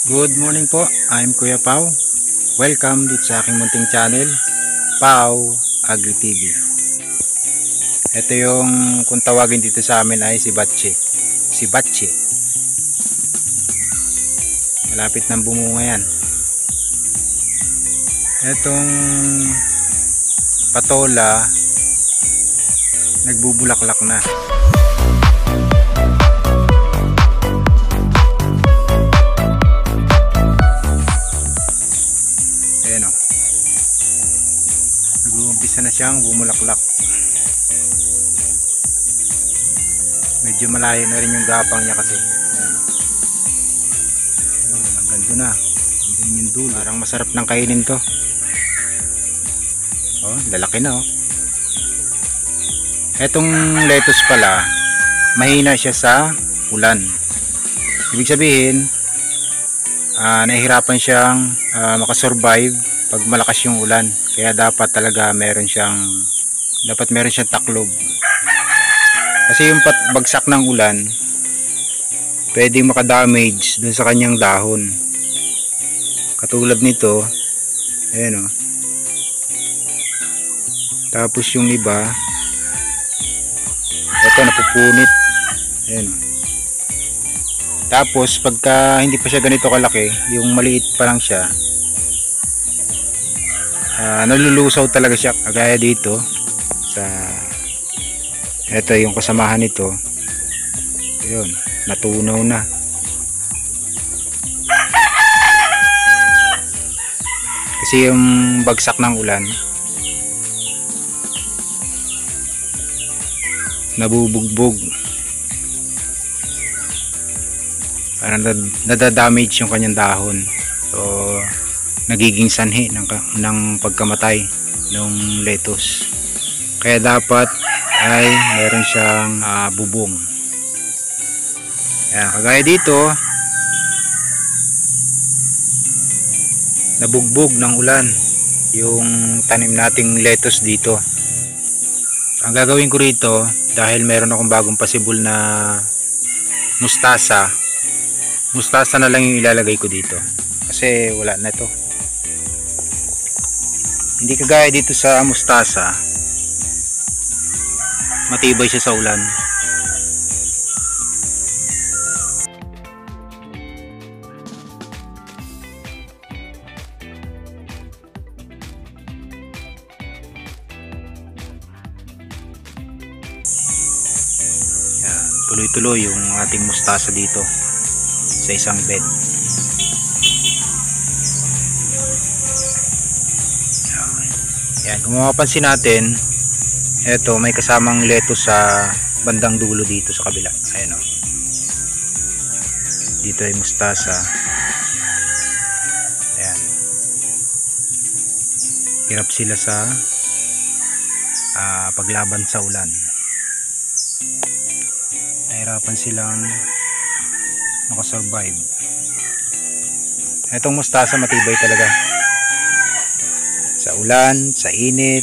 Good morning po, I'm Kuya Pao. Welcome dito sa aking munting channel, Pao Agri TV. Ito yung kung tawagin dito sa amin ay si Batche. Si Batche. Malapit ng bumunga yan. Itong patola nagbubulaklak na. Nag-uumpisa na siyang bumulaklak. Medyo malayo na rin yung gapang niya kasi. Ang ganda na. Ang dulo. Parang masarap ng kainin to. Oh, lalaki na oh. Etong lettuce pala, mahina siya sa ulan. Ibig sabihin, nahihirapan siyang makasurvive pag malakas yung ulan. Kaya dapat talaga meron siyang taklob. Kasi yung bagsak ng ulan, pwedeng makadamage dun sa kanyang dahon. Katulad nito, ayan o. Tapos yung iba, ito napupunit. Ayan o. Tapos pagka hindi pa siya ganito kalaki, yung maliit pa lang siya, nalulusaw talaga siya, kagaya dito sa ito yung kasamahan nito. Ayun, natunaw na. Kasi yung bagsak ng ulan nabubugbog, parang nadadamage yung kanyang dahon. So nagiging sanhi ng pagkamatay ng lettuce. Kaya dapat ay meron siyang bubong. Ayan, kagaya dito, nabugbog ng ulan yung tanim nating lettuce dito. Ang gagawin ko rito, dahil meron akong bagong pasibol na mustasa na lang yung ilalagay ko dito kasi wala na ito. Hindi kagaya dito sa mustasa, matibay siya sa ulan. Yan, tuloy-tuloy yung ating mustasa dito sa isang bed. Yan, kung mapapansin natin, eto may kasamang lettuce sa bandang dulo dito sa kabila. Ayan o. Dito ay mustasa. Ayan. Hirap sila sa paglaban sa ulan. Nahirapan silang makasurvive. Etong mustasa matibay talaga sa ulan, sa init.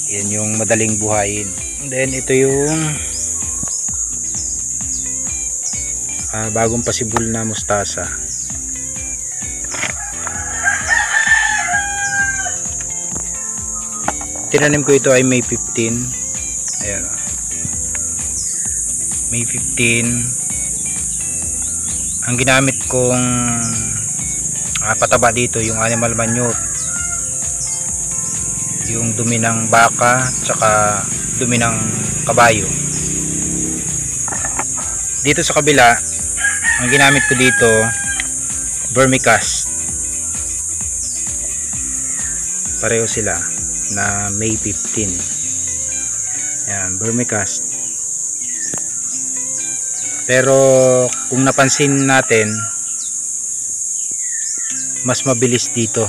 Yan yung madaling buhayin. And then ito yung bagong pasibol na mustasa. Tinanim ko ito ay May 15. Ayan, May 15. Ang ginamit kong pataba dito yung animal manure, yung dumi ng baka tsaka dumi ng kabayo. Dito sa kabila, ang ginamit ko dito vermicast. Pareho sila na May 15. Yan, vermicast. Pero kung napansin natin, mas mabilis dito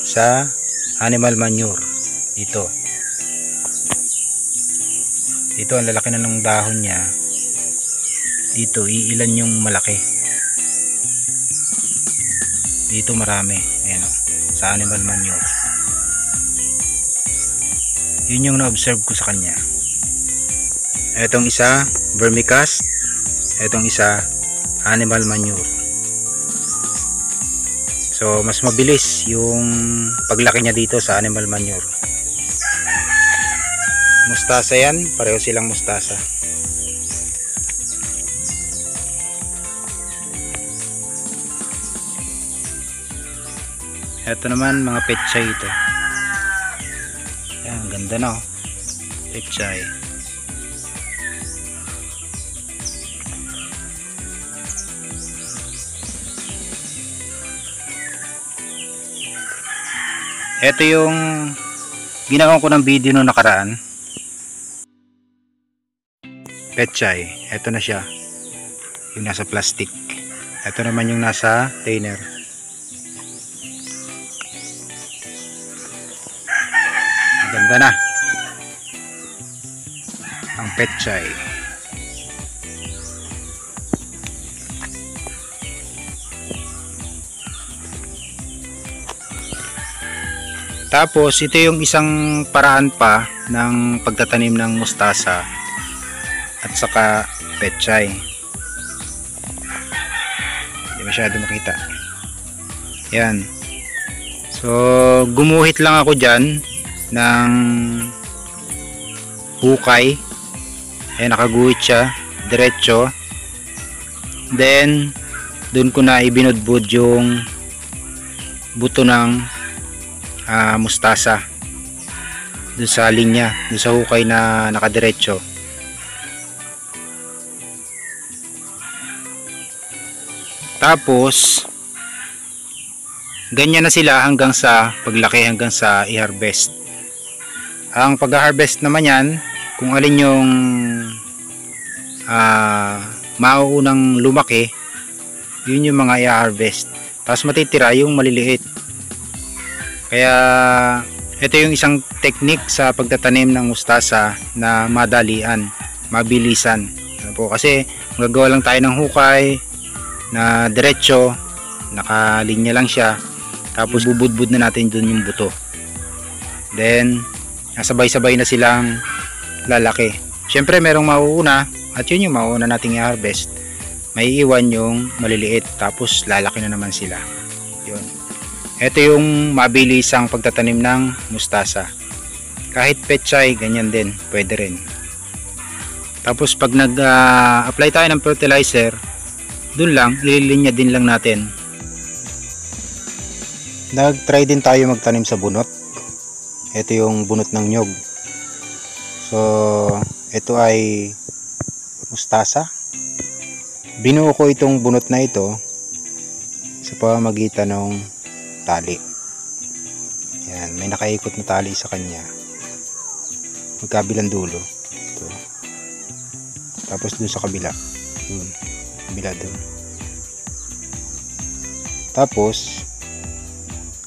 sa animal manure. Dito ang lalaki na ng dahon niya. Dito iilan yung malaki, dito marami. Ayan o, sa animal manure. Yun yung na-observe ko sa kanya. Etong isa vermicast, etong isa animal manure. So mas mabilis yung paglaki niya dito sa animal manure. Mustasa yan, pareho silang mustasa. Ito naman mga pechay ito. Yan, ganda na oh. Pechay. Ito yung ginawa ko ng video no nakaraan. Pechay. Ito na siya. Yung nasa plastic. Ito naman yung nasa container. Ganda na ang pechay. Tapos ito yung isang paraan pa ng pagtatanim ng mustasa at saka pechay. Hindi masyado makita. Yan. So gumuhit lang ako dyan ng hukay. Ayan, nakaguhit siya diretso. Then dun ko na ibinudbud yung buto ng mustasa dun sa linya, dun sa hukay na nakadiretso. Tapos ganyan na sila hanggang sa paglaki, hanggang sa i-harvest. Ang pag-harvest naman yan, kung alin yung mauunang lumaki, yun yung mga i-harvest. Tapos matitira yung maliliit. Kaya ito yung isang technique sa pagtatanim ng mustasa na madalian, mabilisan. Kasi magagawa lang tayo ng hukay na diretso, nakalinya lang siya, tapos bubudbud na natin dun yung buto. Then sabay-sabay na silang lalaki. Syempre merong mauuna at yun yung mauuna nating i-harvest. May iwan yung maliliit, tapos lalaki na naman sila. Yun. Ito yung mabilis ang pagtatanim ng mustasa. Kahit pechay, ganyan din, pwede rin. Tapos pag nag-apply tayo ng fertilizer, dun lang, ililinya din lang natin. Nag-try din tayo magtanim sa bunot. Ito yung bunot ng nyog. So ito ay mustasa. Binuo ko itong bunot na ito sa pamamagitan ng tali. Yan, may nakaikot na tali sa kanya, magkabilang dulo. Ito. Tapos dun sa kabila, dun, kabila dun. Tapos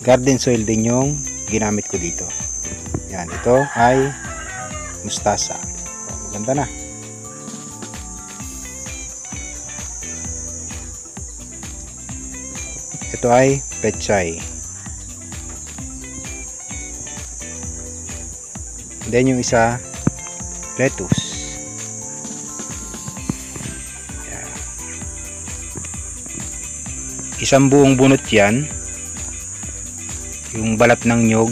garden soil din yung ginamit ko dito. Yan, ito ay mustasa. Maganda na. Ito ay pechay. Then yung isa, lettuce. Yan. Isang buong bunot yan. Yung balat ng nyog,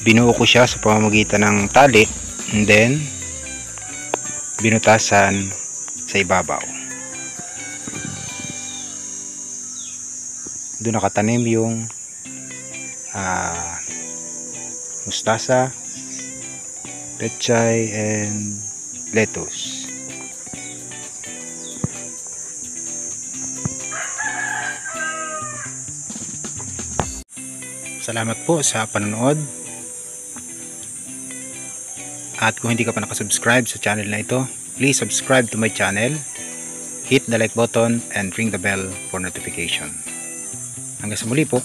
binuo ko siya sa pamamagitan ng tali, and then binutasan sa ibabaw. Doon nakatanim yung mustasa, pechay, and lettuce. Salamat po sa panonood. At kung hindi ka pa nakasubscribe sa channel na ito, please subscribe to my channel, hit the like button, and ring the bell for notification. Hanggang sa muli po.